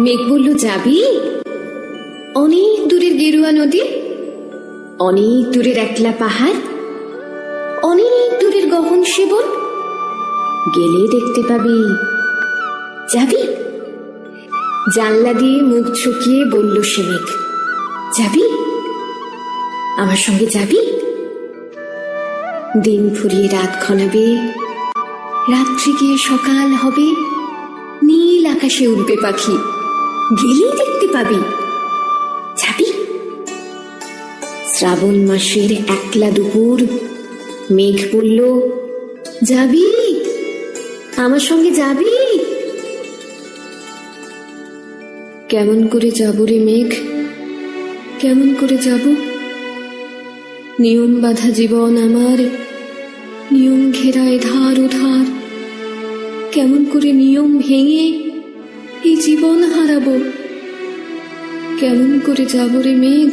মেঘ বলল, যাবি? অনেক দূরের গেরুয়া নদী, অনেক দূরের একলা পাহাড়, অনেক দূরের গহন সেবন, গেলে দেখতে পাবি। যাবি? জানলা দিয়ে মুখ ঝুঁকিয়ে বলল সে মেঘ, যাবি? আমার সঙ্গে যাবি? দিন ফুরিয়ে রাত ঘনাবে, রাত্রি গিয়ে সকাল হবে, নীল আকাশে উড়বে পাখি, গেলেই দেখতে পাবি। যাবি? শ্রাবণ মাসের একলা দুপুর, মেঘ বলল, যাবি? আমার সঙ্গে যাবি? কেমন করে যাব রে মেঘ, কেমন করে যাব? নিয়ম বাঁধা জীবন আমার, নিয়ম ঘেরায় ধার উধার। কেমন করে নিয়ম ভেঙে এই জীবন হারাবো? কেমন করে যাব রে মেঘ,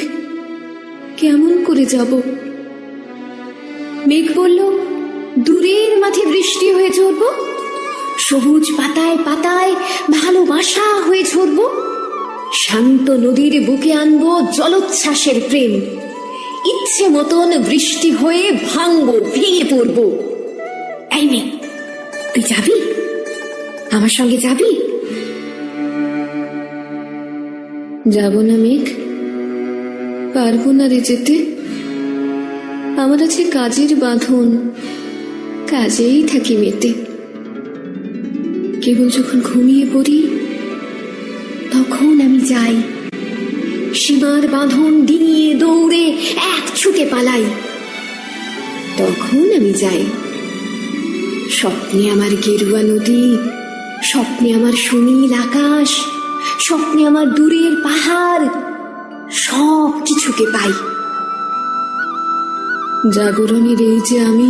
কেমন করে যাব? মেঘ বলল, দূরের মাঠে বৃষ্টি হয়ে ঝরব, সবুজ পাতায় পাতায় ভালোবাসা হয়ে ঝরব, শান্ত নদীর বুকে আনবো জলোচ্ছ্বাসের প্রেম, ইচ্ছে মতন বৃষ্টি হয়ে ভাঙবো, ভেঙে পড়বো। এই মেঘ, তুই যাবি? আমার সঙ্গে যাবি? যাব না মেঘ, পারবো না রে যেতে। আমার আছে কাজের বাঁধন, কাজেই থাকি মেতে। কেবল যখন ঘুমিয়ে পড়ি তখন আমি যাই, সীমার বাঁধন ডিঙিয়ে দৌড়ে এক ছুটে পালাই। তখন আমি যাই। স্বপ্নে আমার গেরুয়া নদী, স্বপ্নে আমার সুনীল আকাশ, স্বপ্নে আমার দূরের পাহাড়, সব কিছুকে পাই। জাগরণের এই যে আমি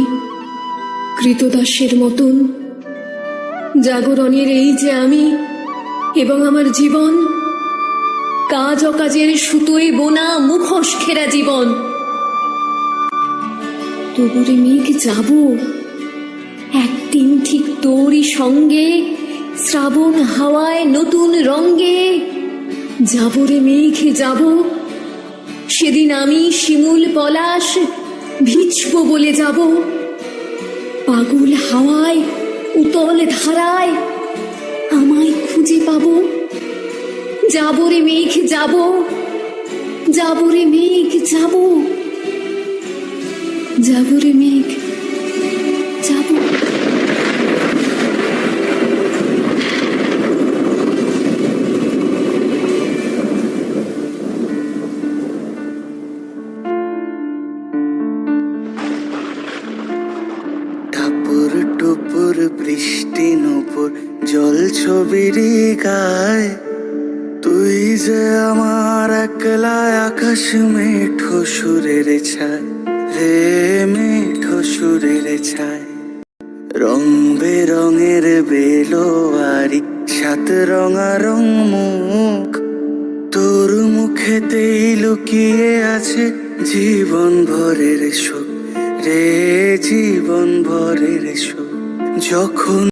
কৃতদাসের মতন, জাগরণের এই যে আমি এবং আমার জীবন, কাজ অকাজের সুতোয় বোনা মুখোশ ঘেরা জীবন। তবুরে মেঘ যাব, একদিন ঠিক তোরই সঙ্গে, শ্রাবণ হাওয়ায় নতুন রঙ্গে। যাব রে মেঘ যাব, সেদিন আমি শিমুল পলাশ ভিজবো বলে যাব। পাগল হাওয়ায় উতল ধারায় আমায় খুঁজে পাবো। যাব রে মেঘ যাব, যাব রে মেঘ যাব, যাব রে মেঘ যাব। টাপুর টুপুর বৃষ্টি নুপুর জল ছবির গায়, তুই যে আমার একলা আকাশ মেঠো সুরের ছায় রে, মেঠো সুরের ছায়। রং বেরঙের বেলোয়ারি সাত রঙারং মুখ, তোর মুখেতেই লুকিয়ে আছে জীবন ভরের সুখ রে, জীবন ভরের সুখ। যখন